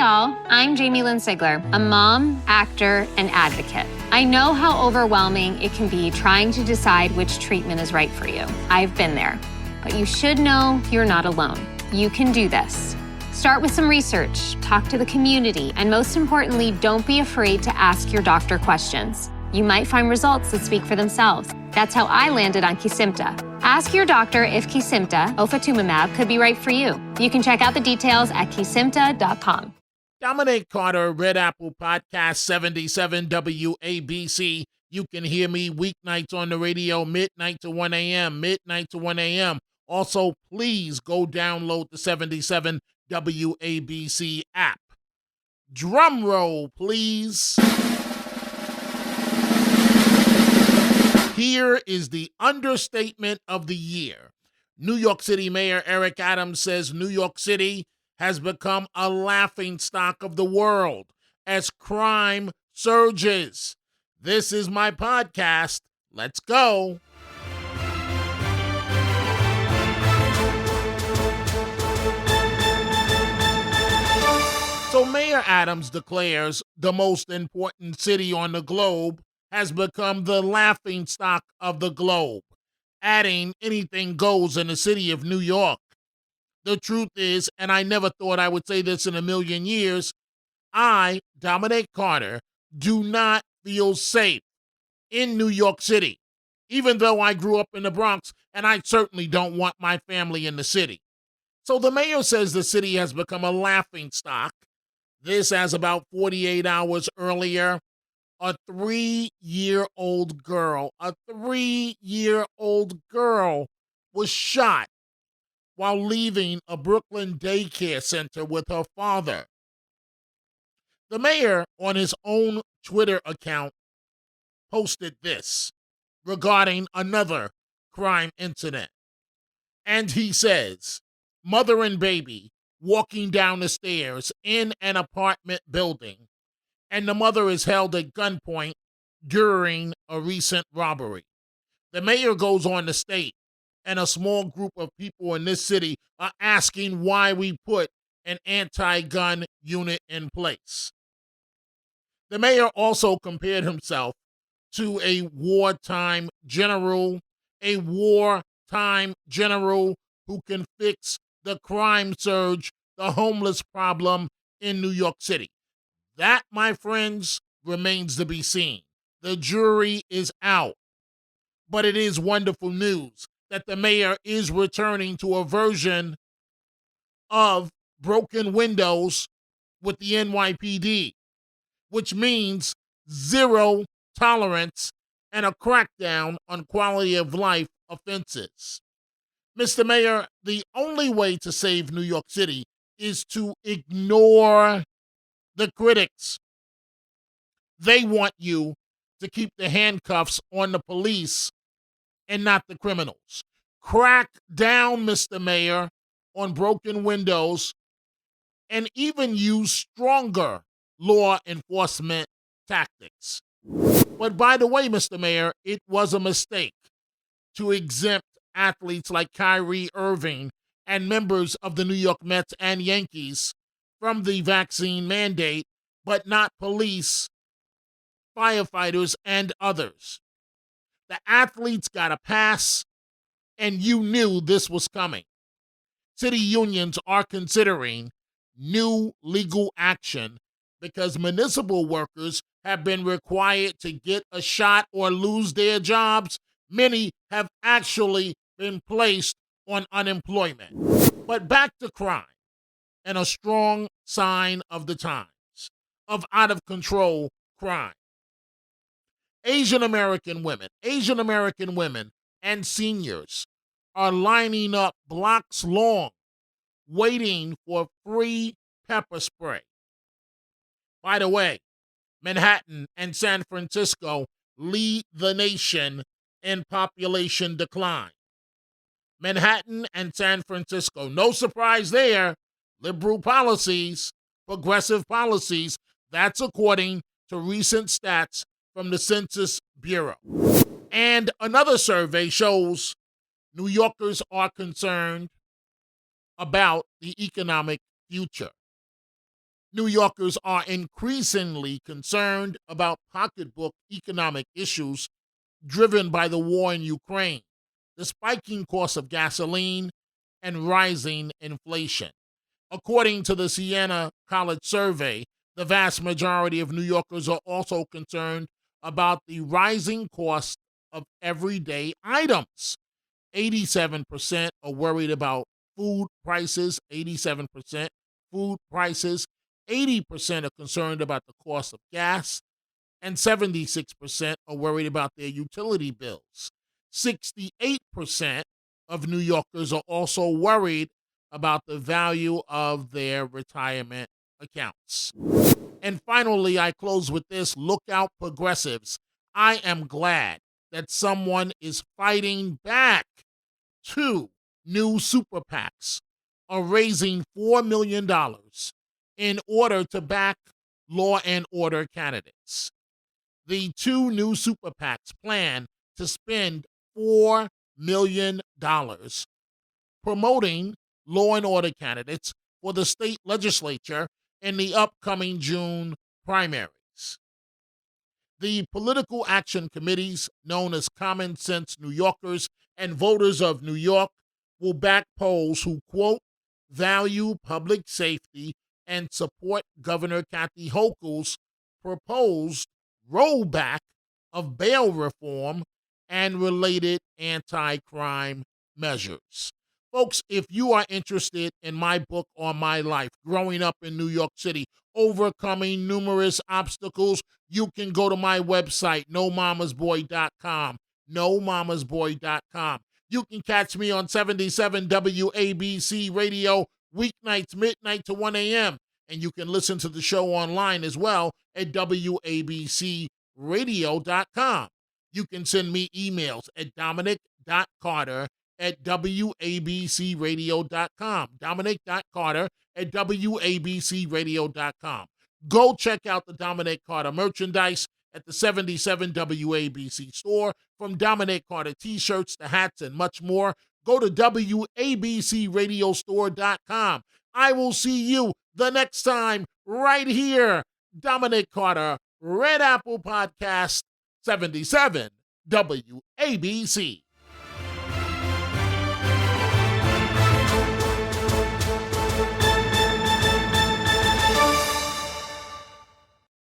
y'all. I'm Jamie Lynn Sigler, a mom, actor, and advocate. I know how overwhelming it can be trying to decide which treatment is right for you. I've been there. But you should know you're not alone. You can do this. Start with some research, talk to the community, and most importantly, don't be afraid to ask your doctor questions. You might find results that speak for themselves. That's how I landed on Kesimpta. Ask your doctor if Kesimpta, ofatumumab, could be right for you. You can check out the details at kesimpta.com. Dominic Carter, Red Apple Podcast 77 WABC. You can hear me weeknights on the radio, midnight to 1 a.m. Also, please go download the 77 WABC app. Drum roll, please. Here is the understatement of the year. New York City Mayor Eric Adams says New York City has become a laughingstock of the world as crime surges. This is my podcast. Let's go. So Mayor Adams declares the most important city on the globe has become the laughingstock of the globe, adding anything goes in the city of New York. The truth is, and I never thought I would say this in a million years, I, Dominic Carter, do not feel safe in New York City, even though I grew up in the Bronx, and I certainly don't want my family in the city. So the mayor says the city has become a laughingstock. This as about 48 hours earlier, a 3-year-old girl was shot while leaving a Brooklyn daycare center with her father. The mayor, on his own Twitter account, posted this regarding another crime incident. And he says, mother and baby walking down the stairs in an apartment building, and the mother is held at gunpoint during a recent robbery. The mayor goes on to state, and a small group of people in this city are asking why we put an anti-gun unit in place. The mayor also compared himself to a wartime general who can fix the crime surge, the homeless problem in New York City. That, my friends, remains to be seen. The jury is out. But it is wonderful news that the mayor is returning to a version of broken windows with the NYPD, which means zero tolerance and a crackdown on quality of life offenses. Mr. Mayor, the only way to save New York City is to ignore the critics. They want you to keep the handcuffs on the police and not the criminals. Crack down, Mr. Mayor, on broken windows and even use stronger law enforcement tactics. But by the way, Mr. Mayor, it was a mistake to exempt athletes like Kyrie Irving and members of the New York Mets and Yankees from the vaccine mandate, but not police, firefighters, and others. The athletes got a pass, and you knew this was coming. City unions are considering new legal action because municipal workers have been required to get a shot or lose their jobs. Many have actually been placed on unemployment. But back to crime, and a strong sign of the times, of out-of-control crime. Asian American women and seniors are lining up blocks long, waiting for free pepper spray. By the way, Manhattan and San Francisco lead the nation in population decline. Manhattan and San Francisco, no surprise there, liberal policies, progressive policies. That's according to recent stats from the Census Bureau. And another survey shows New Yorkers are concerned about the economic future. New Yorkers are increasingly concerned about pocketbook economic issues driven by the war in Ukraine, the spiking cost of gasoline, and rising inflation. According to the Siena College survey, the vast majority of New Yorkers are also concerned about the rising cost of everyday items. 87% are worried about food prices, 87% food prices. 80% are concerned about the cost of gas, and 76% are worried about their utility bills. 68% of New Yorkers are also worried about the value of their retirement accounts. And finally, I close with this: look out, progressives. I am glad that someone is fighting back. Two new super PACs are raising $4 million in order to back law and order candidates. The two new super PACs plan to spend $4 million promoting law and order candidates for the state legislature in the upcoming June primaries. The political action committees, known as Common Sense New Yorkers and Voters of New York, will back polls who, quote, value public safety and support Governor Kathy Hochul's proposed rollback of bail reform and related anti-crime measures. Folks, if you are interested in my book on my life, growing up in New York City, overcoming numerous obstacles, you can go to my website, nomamasboy.com, nomamasboy.com. You can catch me on 77 WABC Radio, weeknights, midnight to 1 a.m., and you can listen to the show online as well at WABCradio.com. You can send me emails at dominic.carter@wabcradio.com. Dominic.carter@wabcradio.com. Go check out the Dominic Carter merchandise at the 77 WABC store. From Dominic Carter t-shirts to hats and much more, go to wabcradiostore.com. I will see you the next time right here. Dominic Carter, Red Apple Podcast, 77 WABC.